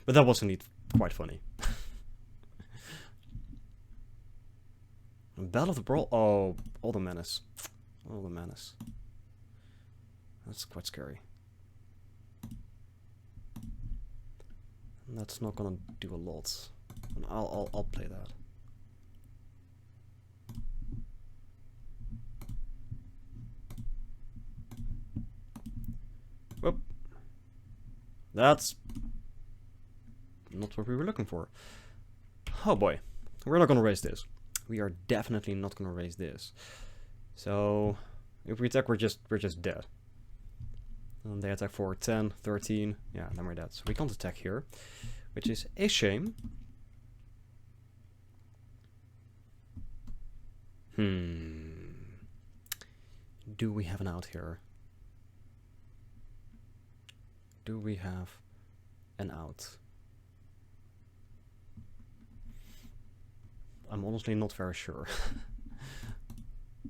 But that was indeed quite funny. Battle of the Brawl. Oh, all the menace. All the menace. That's quite scary. And that's not gonna do a lot. And I'll play that. Whoop. That's not what we were looking for. Oh boy. We're not gonna raise this. We are definitely not gonna raise this. So if we attack, we're just dead. And they attack for 10, 13, yeah, then we're dead. So we can't attack here, which is a shame. Do we have an out here? Do we have an out? I'm honestly not very sure. I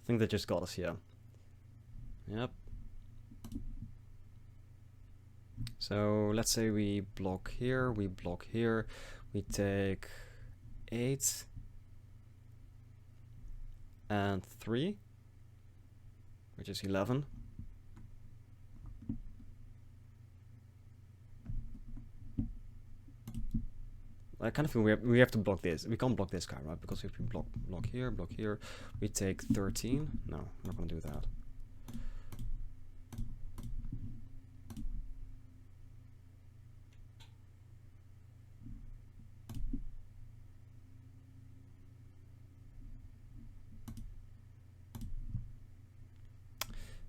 think they just got us, yeah. Yep. So let's say we block here, we take 8 and 3, which is 11. I kind of feel we have to block this. We can't block this guy, right? Because if we block here, we take 13. No, I'm not gonna do that.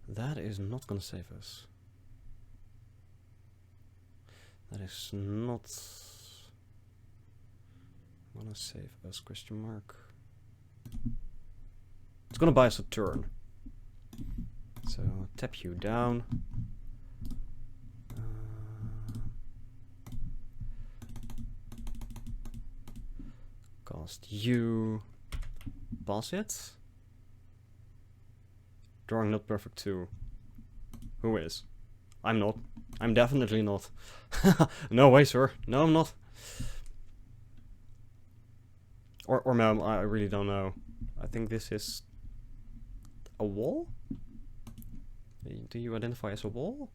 That is not gonna save us. That is not gonna save us, question mark. It's gonna buy us a turn. So tap you down. Cast you. Pass it. Drawing not perfect too. Who is? I'm not. I'm definitely not. No way, sir. No, I'm not. Or no, I really don't know. I think this is a wall? Do you identify as a wall?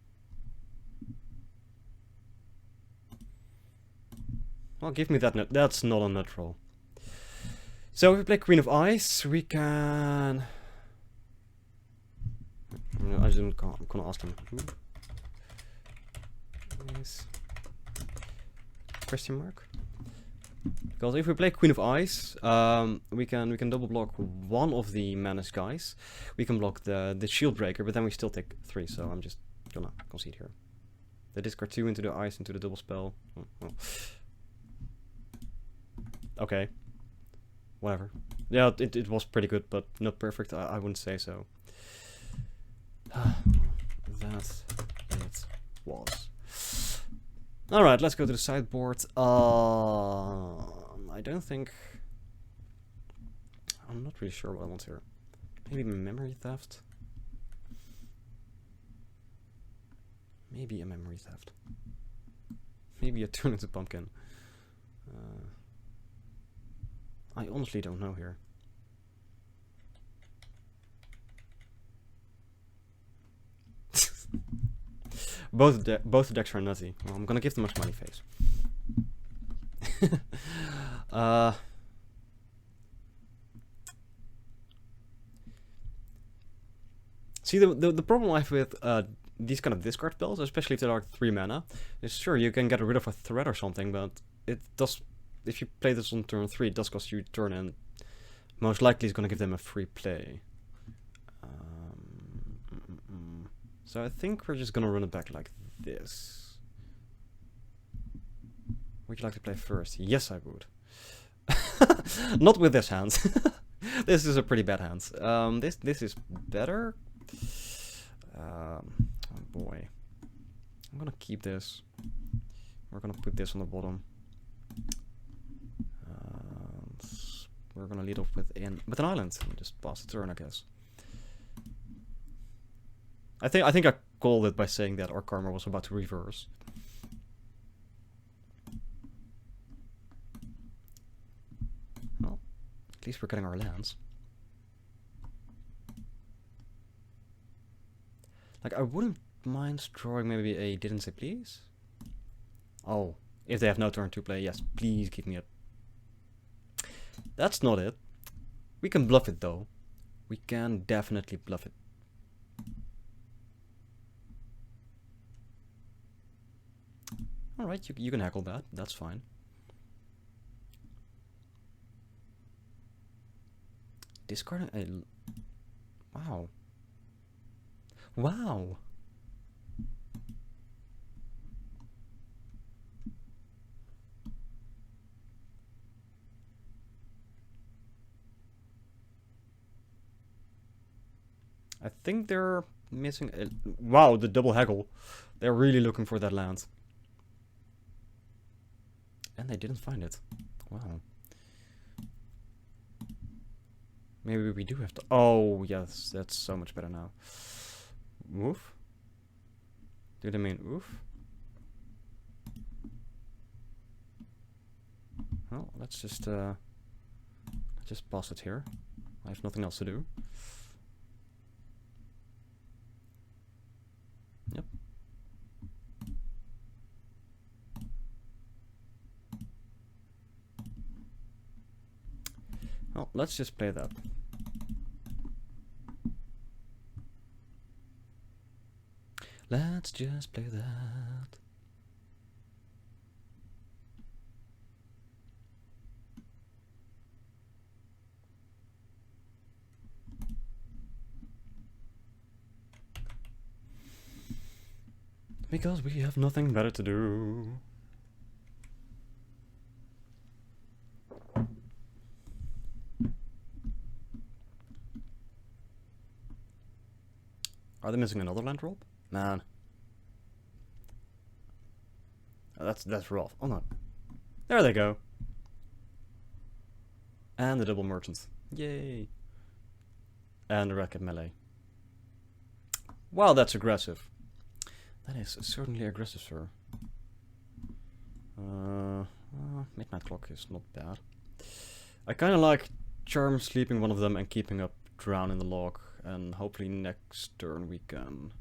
Well, give me that. That's not a natural. So if we play Queen of Ice, we can... I'm gonna ask him. Yes. Question mark? Because if we play Queen of Ice, we can double block one of the Menace guys. We can block the Shield Breaker, but then we still take 3. So I'm just gonna concede here. They discard 2 into the ice into the double spell. Oh. Okay. Whatever. Yeah, it was pretty good, but not perfect. I wouldn't say so. That it was. Alright, let's go to the sideboard. I don't think... I'm not really sure what I want here. Maybe memory theft? Maybe a memory theft. Maybe a turn into pumpkin. I honestly don't know here. Both decks are nutty. Well, I'm gonna give them a smiley face. See, the problem I have with these kind of discard spells, especially if they are 3 mana, is sure you can get rid of a threat or something, but it does. If you play this on turn 3, it does cost you a turn, and most likely it's gonna give them a free play. So I think we're just gonna run it back like this. Would you like to play first? Yes, I would. Not with this hand. This is a pretty bad hand. This is better. Oh boy. I'm gonna keep this. We're gonna put this on the bottom. We're gonna lead off with an island and just pass the turn, I guess. I think I called it by saying that our karma was about to reverse. Well, at least we're getting our lands. Like, I wouldn't mind drawing maybe a Didn't Say Please. Oh, if they have no turn to play, yes, please give me a... That's not it. We can bluff it though. We can definitely bluff it. Alright, you can heckle that. That's fine. Discarding a... Wow. Wow! think they're missing... wow, the double haggle. They're really looking for that land. And they didn't find it. Wow. Maybe we do have to... oh, yes, that's so much better now. Oof. Do they mean oof? Well, let's just pause it here. I have nothing else to do. Yep. Well, let's just play that. Let's just play that. Because we have nothing better to do. Are they missing another land drop? Man. That's rough. Oh no. There they go. And the double merchants. Yay. And the racket melee. Wow, that's aggressive. That is certainly aggressive, sir. Midnight Clock is not bad. I kind of like Charm sleeping one of them and keeping up Drown in the Log. And hopefully next turn we can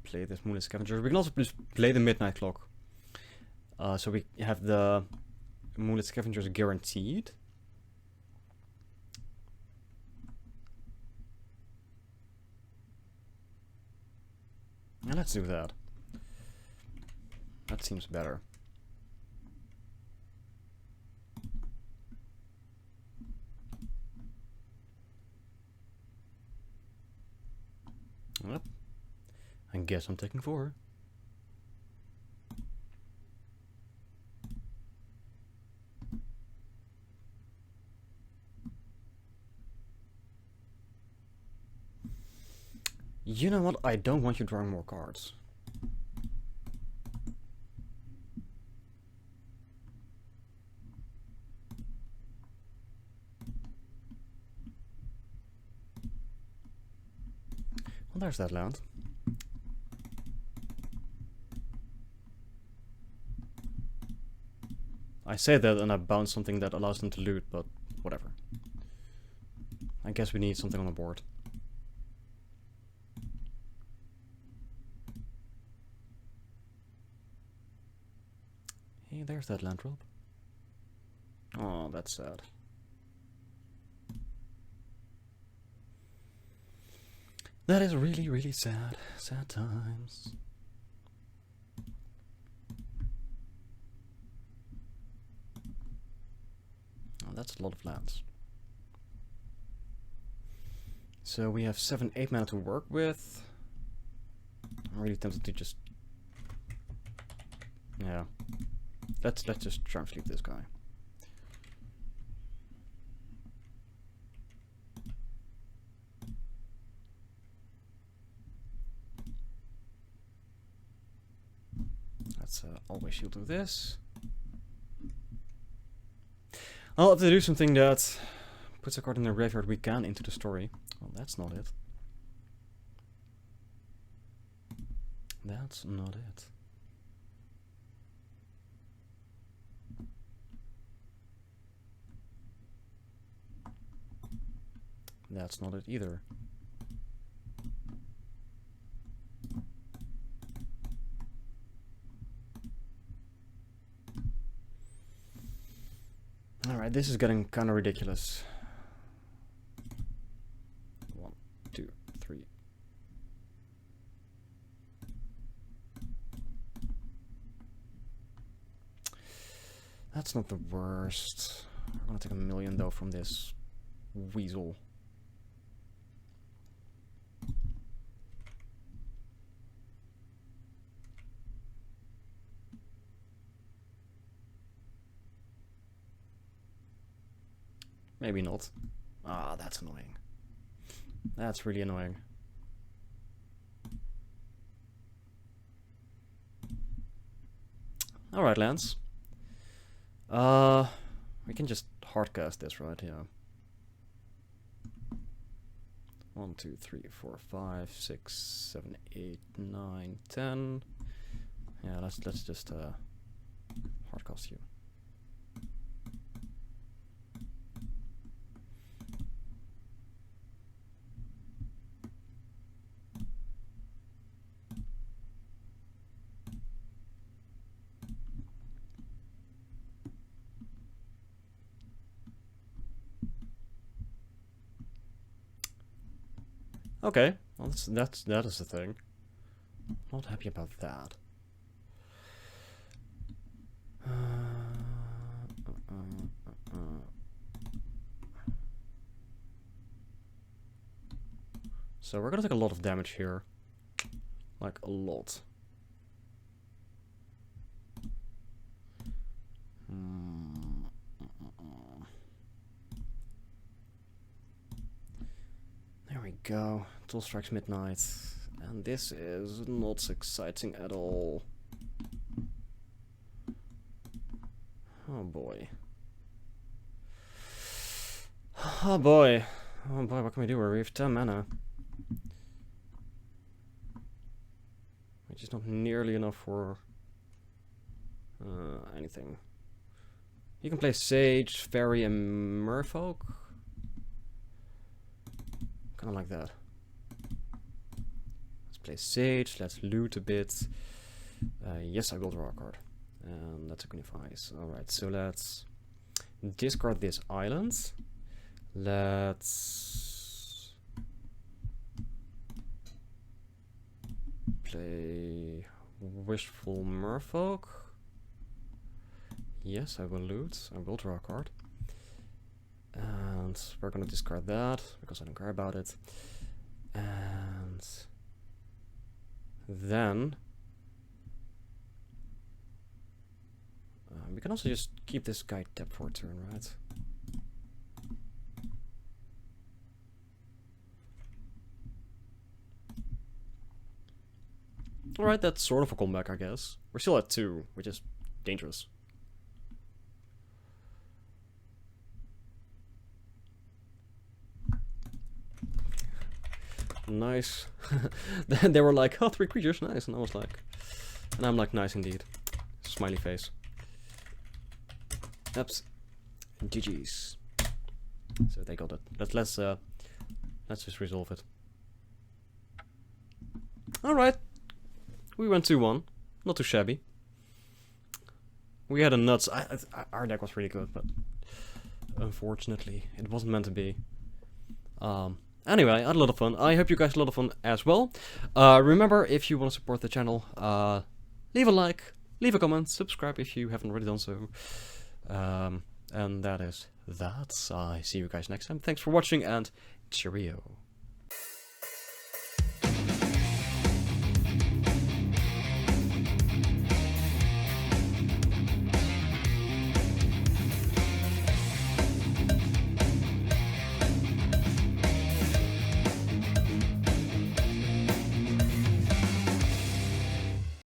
play this Moonlit Scavenger. We can also just play the Midnight Clock. So we have the Moonlit Scavengers guaranteed. And let's do that. That seems better. Yep. I guess I'm taking 4. You know what? I don't want you drawing more cards. Well, there's that land. I say that and I bounce something that allows them to loot, but whatever. I guess we need something on the board. Hey, there's that land drop. Oh, that's sad. That is really, really sad. Sad times. Oh, that's a lot of lands. So we have 7, 8 mana to work with. I'm really tempted to just... yeah. Let's just charm sleep this guy. Let's always shield with this. I'll have to do something that puts a card in the graveyard we can into the story. Well, that's not it. That's not it. That's not it either. Alright, this is getting kind of ridiculous. 1, 2, 3. That's not the worst. I'm gonna take 1,000,000 though from this weasel. Maybe not. Ah, that's annoying. That's really annoying. Alright, Lance. We can just hardcast this, right? Yeah. 1, 2, 3, 4, 5, 6, 7, 8, 9, 10. Yeah, let's just hardcast you. Okay, well that is the thing. Not happy about that. So we're gonna take a lot of damage here, like a lot. There we go. Tool strikes midnight. And this is not exciting at all. Oh boy. Oh boy. Oh boy, what can we do? We have 10 mana. Which is not nearly enough for anything. You can play Sage, Fairy, and Merfolk. Kind of like that. Let's play Sage, let's loot a bit. Yes, I will draw a card. And that's a Unifies. Alright, so let's discard this island. Let's play Wishful Merfolk. Yes, I will loot. I will draw a card. And we're gonna discard that, because I don't care about it. And then we can also just keep this guy tapped for a turn, right? Alright, that's sort of a comeback, I guess. We're still at 2, which is dangerous. Nice. Then they were like, oh, 3 creatures, nice. And I was like, and I'm like, nice indeed. Smiley face. Oops. GG's. So they got it. Let's just resolve it. Alright. We went 2-1. Not too shabby. We had a nuts. Our deck was really good, but unfortunately, it wasn't meant to be. Anyway, I had a lot of fun. I hope you guys had a lot of fun as well. Remember, if you want to support the channel, leave a like, leave a comment, subscribe if you haven't already done so. And that is that. I see you guys next time. Thanks for watching, and cheerio.